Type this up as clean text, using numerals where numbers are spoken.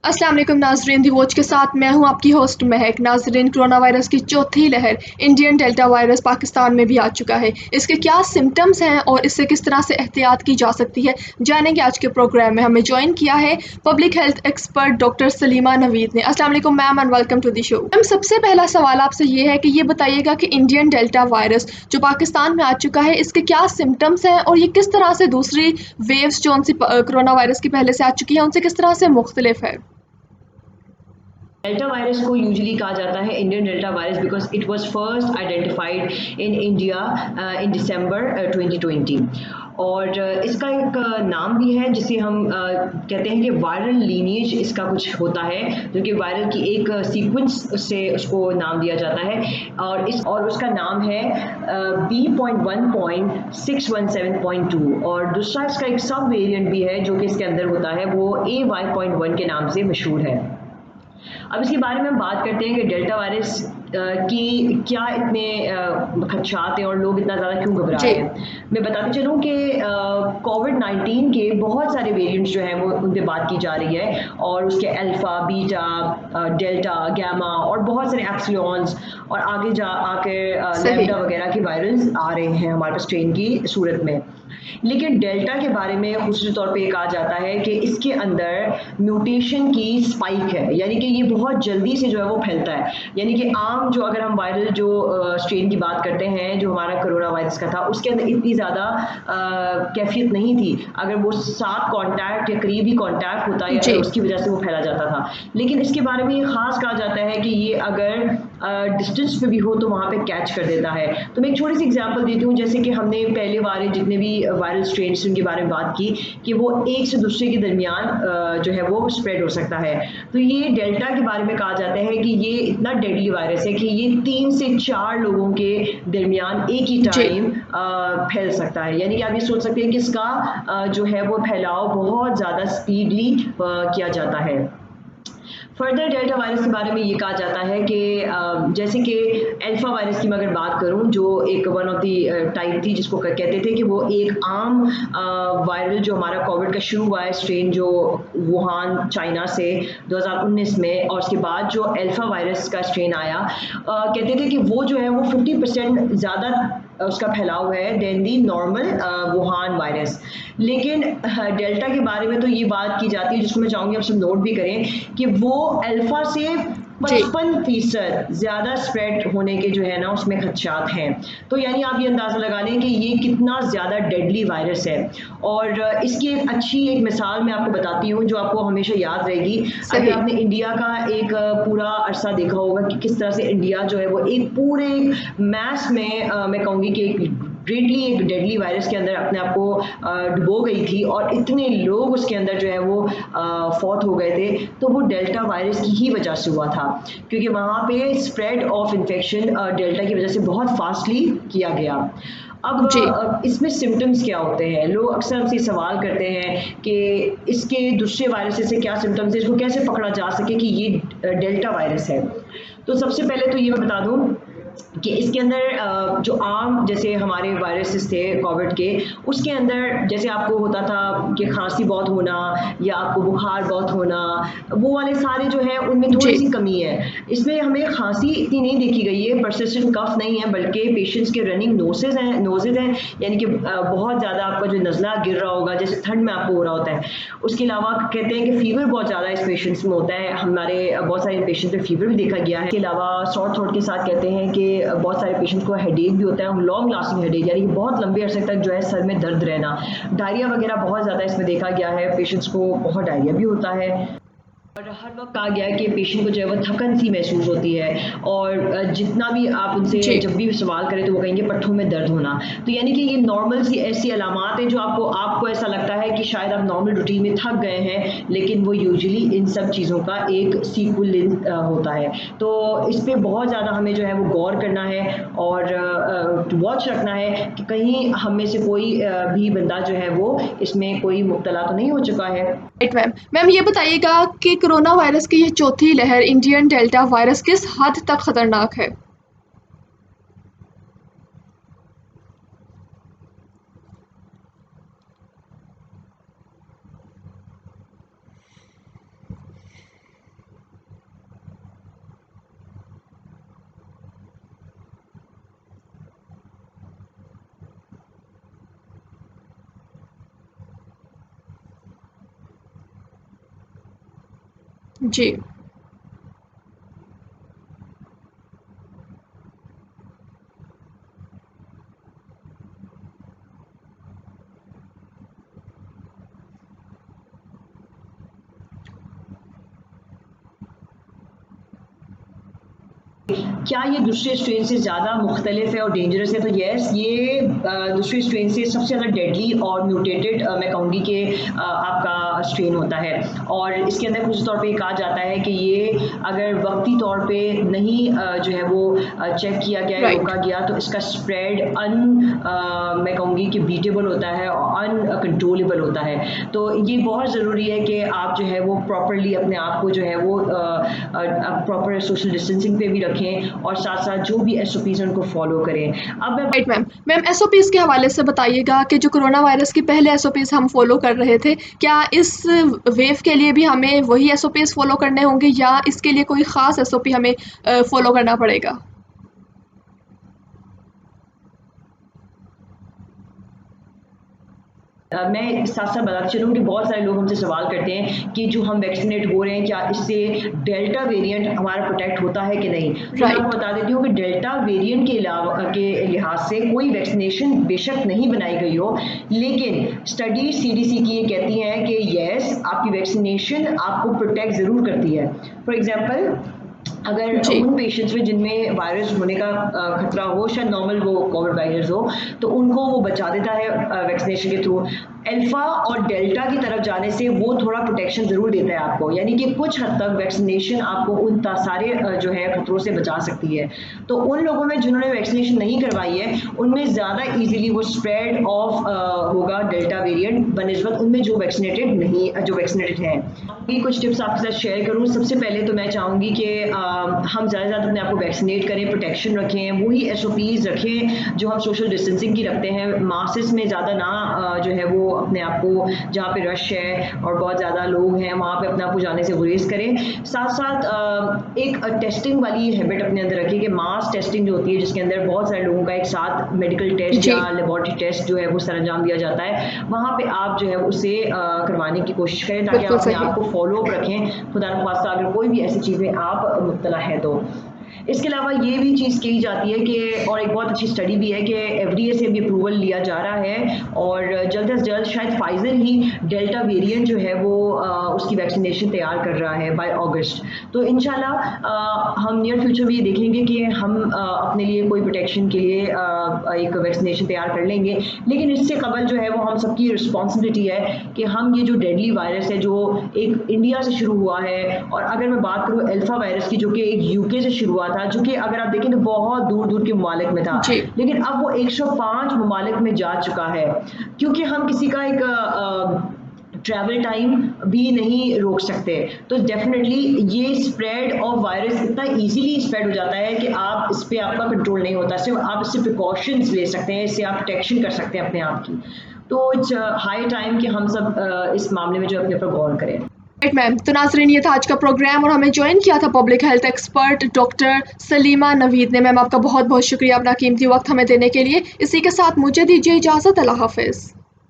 अस्सलाम वालेकुम नाजरीन, दी वॉच के साथ मैं हूं आपकी होस्ट महक। नाजरीन, कोरोना वायरस की चौथी लहर इंडियन डेल्टा वायरस पाकिस्तान में भी आ चुका है। इसके क्या सिम्टम्स हैं और इससे किस तरह से एहतियात की जा सकती है, जानेंगे आज के प्रोग्राम में। हमें ज्वाइन किया है public health expert doctor Salima Naveed ने। अस्सलाम वालेकुम ma'am and welcome to the show. Ma'am, सबसे पहला सवाल आपसे ये है कि ये बताइएगा कि इंडियन डेल्टा वायरस जो पाकिस्तान में आ चुका है, इसके क्या सिम्टम्स हैं और ये किस तरह से दूसरी वेव्स जो उनसी कोरोना वायरस की पहले से आ चुकी है उनसे किस तरह से मुख्तलिफ है। डेल्टा वायरस को यूजुअली कहा जाता है Indian Delta virus because it was first identified in India in December 2020 और इसका एक नाम भी है जिसे हम कहते हैं कि वायरल लीनिएज इसका कुछ होता है जो कि वायरल की एक सीक्वेंस से उसको नाम दिया जाता है और उसका नाम है B.1.617.2 और दूसरा इसका एक सब वेरिएंट भी है जो कि इसके अंदर होता है वो AY.1 के नाम से मशहूर है। अब इसके बारे में हम बात करते हैं कि डेल्टा वायरस की क्या इतने खदशात हैं और लोग इतना ज़्यादा क्यों घबरा जी। रहे हैं। मैं बताती चलूँ कि कोविड-19 के बहुत सारे वेरिएंट्स जो हैं वो उन पे बात की जा रही है और उसके अल्फ़ा, बीटा, डेल्टा, गामा और बहुत सारे एप्सिलॉन्स और आगे जा आकर सही। लैम्डा वगैरह के वायरल्स आ रहे हैं हमारे पास स्ट्रेन की सूरत में। लेकिन डेल्टा के बारे में खुसूसी तौर पे ये कहा जाता है कि इसके अंदर म्यूटेशन की स्पाइक है, यानी कि ये बहुत जल्दी से जो है वो फैलता है। यानी कि आम जो अगर हम वायरल जो स्ट्रेन की बात करते हैं जो हमारा कोरोना वायरस का था उसके अंदर इतनी ज़्यादा कैफियत नहीं थी। अगर वो साथ कॉन्टैक्ट या करीबी कॉन्टैक्ट होता या जी। उसकी वजह से वो फैला जाता था। लेकिन इसके बारे में ये ख़ास कहा जाता है कि ये अगर डिस्टेंस पे भी हो तो वहाँ पे कैच कर देता है। तो मैं एक छोटी सी एग्जांपल देती हूँ, जैसे कि हमने पहले वाले जितने भी वायरल स्ट्रेन्स उनके बारे में बात की कि वो एक से दूसरे के दरमियान जो है वो स्प्रेड हो सकता है। तो ये डेल्टा के बारे में कहा जाता है कि ये इतना डेडली वायरस है कि ये 3 से 4 लोगों के दरमियान एक ही जी। टाइम फैल सकता है। यानी कि आप ये सोच सकते हैं कि इसका जो है वो फैलाव बहुत ज़्यादा स्पीडली किया जाता है। फर्दर डेल्टा वायरस के बारे में ये कहा जाता है कि जैसे कि अल्फा वायरस की मैं अगर बात करूं जो एक वन ऑफ दी टाइप थी जिसको कहते थे कि वो एक आम वायरल जो हमारा कोविड का शुरू हुआ है स्ट्रेन जो वुहान चाइना से 2019 में और उसके बाद जो अल्फा वायरस का स्ट्रेन आया कहते थे कि वो जो है वो 50% ज़्यादा उसका फैलाव है then the normal Wuhan virus. लेकिन डेल्टा के बारे में तो ये बात की जाती है जिसको मैं चाहूँगी आप सब नोट भी करें कि वो अल्फा से जी। 55% ज़्यादा स्प्रेड होने के जो है ना उसमें खदशात हैं। तो यानी आप ये अंदाज़ा लगा लें कि ये कितना ज़्यादा डेडली वायरस है और इसकी एक अच्छी एक मिसाल मैं आपको बताती हूँ जो आपको हमेशा याद रहेगी। अगर सही। आपने इंडिया का एक पूरा अरसा देखा होगा कि किस तरह से इंडिया जो है वो एक पूरे मैस में मैं कहूँगी कि एक ग्रेटली एक डेडली वायरस के अंदर अपने आप को डुबो गई थी और इतने लोग उसके अंदर जो है वो फौत हो गए थे। तो वो डेल्टा वायरस की ही वजह से हुआ था क्योंकि वहाँ पे स्प्रेड ऑफ इन्फेक्शन डेल्टा की वजह से बहुत फास्टली किया गया। जी। अब इसमें सिम्टम्स क्या होते हैं? लोग अक्सर हमसे सवाल करते हैं कि इसके दूसरे वायरस से क्या सिम्टम्स है, इसको कैसे पकड़ा जा सके कि ये डेल्टा वायरस है। तो सबसे पहले तो ये मैं बता दूँ कि इसके अंदर जो आम जैसे हमारे वायरसेस थे कोविड के उसके अंदर जैसे आपको होता था कि खांसी बहुत होना या आपको बुखार बहुत होना, वो वाले सारे जो है उनमें थोड़ी जी। सी कमी है। इसमें हमें खांसी इतनी नहीं देखी गई है, परसिस्टेंट कफ नहीं है, बल्कि पेशेंट्स के रनिंग नोजेज हैं यानी कि बहुत ज़्यादा आपका जो नज़ला गिर रहा होगा जैसे ठंड में आपको हो रहा होता है। उसके अलावा कहते हैं कि फीवर बहुत ज़्यादा इस पेशेंट्स में होता है, हमारे बहुत सारे पेशेंट्स में फीवर भी देखा गया है। इसके अलावा शॉर्ट थ्रोट के साथ कहते हैं कि बहुत सारे पेशेंट्स को हेडेक भी होता है, लॉन्ग लास्टिंग हेडेक यानी कि बहुत लंबे अरसे तक जो है सर में दर्द रहना। डायरिया वगैरह बहुत ज़्यादा इसमें देखा गया है, पेशेंट्स को बहुत डायरिया भी होता है और हर वक्त कहा गया है कि पेशेंट को जो है वो थकन सी महसूस होती है और जितना भी आप उनसे जी। जब भी सवाल करें तो वो कहेंगे पट्ठों में दर्द होना। तो यानी कि ये नॉर्मल सी ऐसी अलामात है जो आपको ऐसा लगता है कि शायद आप नॉर्मल रूटीन में थक गए हैं, लेकिन वो यूजुअली इन सब चीज़ों का एक सीक्वल होता है। तो इस पर बहुत ज़्यादा हमें जो है वो गौर करना है और वॉच रखना है कि कहीं हम में से कोई भी बंदा जो है वो इसमें कोई मुब्तला तो नहीं हो चुका है। Right ma'am. मैम, ये बताइएगा कि कोरोना वायरस की ये चौथी लहर इंडियन डेल्टा वायरस किस हद तक खतरनाक है। जी। क्या ये दूसरे स्ट्रेन से ज़्यादा मुख्तलिफ है और डेंजरस है? तो येस, ये दूसरे स्ट्रेन से सबसे ज़्यादा डेडली और म्यूटेटेड मैं कहूँगी कि आपका स्ट्रेन होता है। और इसके अंदर खुसूसी तौर पे कहा जाता है कि ये अगर वक्ती तौर पे नहीं जो है वो चेक किया गया, रोका गया, तो इसका स्प्रेड मैं कहूँगी कि बीटेबल होता है और अनकंट्रोलेबल होता है। तो ये बहुत ज़रूरी है कि आप जो है वो प्रॉपरली अपने आप को जो है वो प्रॉपर सोशल डिस्टेंसिंग पे भी रखें और साथ साथ जो भी SOPs उनको फॉलो करें। अब राइट मैम SOPs के हवाले से बताइएगा कि जो कोरोना वायरस के पहले SOPs हम फॉलो कर रहे थे, क्या इस वेव के लिए भी हमें वही SOPs फॉलो करने होंगे या इसके लिए कोई ख़ास SOP हमें फॉलो करना पड़ेगा? मैं साथ-साथ बताती चलूँ कि बहुत सारे लोग हमसे सवाल करते हैं कि जो हम वैक्सीनेट हो रहे हैं, क्या इससे डेल्टा वेरिएंट हमारा प्रोटेक्ट होता है कि नहीं? तो मैं आपको बता देती हूँ कि डेल्टा वेरिएंट के लिहाज से कोई वैक्सीनेशन बेशक नहीं बनाई गई हो, लेकिन स्टडी CDC की ये कहती हैं कि येस, आपकी वैक्सीनेशन आपको प्रोटेक्ट ज़रूर करती है। फॉर एग्ज़ाम्पल, अगर उन पेशेंट्स में जिनमें वायरस होने का खतरा हो, शायद नॉर्मल वो कोविड वायरस हो, तो उनको वो बचा देता है वैक्सीनेशन के थ्रू। अल्फा और डेल्टा की तरफ जाने से वो थोड़ा प्रोटेक्शन ज़रूर देता है आपको, यानी कि कुछ हद तक वैक्सीनेशन आपको उन सारे जो है खतरों से बचा सकती है। तो उन लोगों में जिन्होंने वैक्सीनेशन नहीं करवाई है, उनमें ज़्यादा ईजिली वो स्प्रेड ऑफ होगा डेल्टा वेरिएंट बनिस्बत उनमें जो वैक्सीनेटेड हैं। ये कुछ टिप्स आपके साथ शेयर करूँ। सबसे पहले तो मैं चाहूँगी कि हम ज़्यादा से ज़्यादा अपने आप को वैक्सीनेट करें, प्रोटेक्शन रखें, वही SOPs रखें जो हम सोशल डिस्टेंसिंग की रखते हैं। मासेस में ज़्यादा ना जो है वो अपने आप को, जहाँ पे रश है और बहुत ज़्यादा लोग हैं, वहाँ पे अपने आप को जाने से गुरेज करें। साथ साथ एक टेस्टिंग वाली हैबिट अपने अंदर रखें कि मास टेस्टिंग जो होती है, जिसके अंदर बहुत सारे लोगों का एक साथ मेडिकल टेस्ट या लेबॉरेटरी टेस्ट जो है वो सरंजाम दिया जाता है, वहाँ पे आप जो है उसे करवाने की कोशिश करें ताकि आप अपने आप को फॉलो अप रखें। खुदा न ख्वास्ता अगर कोई भी ऐसी चीज़ में आप मुब्तला है तो। इसके अलावा ये भी चीज़ कही जाती है कि, और एक बहुत अच्छी स्टडी भी है कि FDA से भी अप्रूवल लिया जा रहा है और जल्द से जल्द शायद फाइजर ही डेल्टा वेरिएंट जो है वो उसकी वैक्सीनेशन तैयार कर रहा है बाय अगस्त। तो इंशाल्लाह हम नियर फ्यूचर में ये देखेंगे कि हम अपने लिए कोई प्रोटेक्शन के लिए एक वैक्सीनेशन तैयार कर लेंगे। लेकिन इससे कबल जो है वो हम सबकी रिस्पॉन्सिबिलिटी है कि हम ये जो डेडली वायरस है जो एक इंडिया से शुरू हुआ है, और अगर मैं बात करूँ अल्फा वायरस की जो कि एक UK से शुरू हुआ था, जो कि अगर आप देखें तो बहुत दूर दूर के ममालिक में था, लेकिन अब वो 105 ममालिक में जा चुका है, क्योंकि हम किसी का एक ट्रैवल टाइम भी नहीं रोक सकते। तो डेफिनेटली ये स्प्रेड ऑफ वायरस इतना इजीली स्प्रेड हो जाता है कि आप इस पे आपका कंट्रोल नहीं होता, सिर्फ आप इससे प्रिकॉशंस ले सकते हैं, इससे आप प्रोटेक्शन कर सकते हैं अपने आप की। तो इट्स हाई टाइम कि हम सब इस मामले में जो अपने पर गौर करें। राइट मैम, तो नाज़रीन ये था आज का प्रोग्राम और हमें ज्वाइन किया था public health expert doctor Salima Naveed ने। मैम आपका बहुत बहुत शुक्रिया अपना कीमती वक्त हमें देने के लिए। इसी के साथ मुझे दीजिए इजाज़त। अल्लाह हाफ़िज़।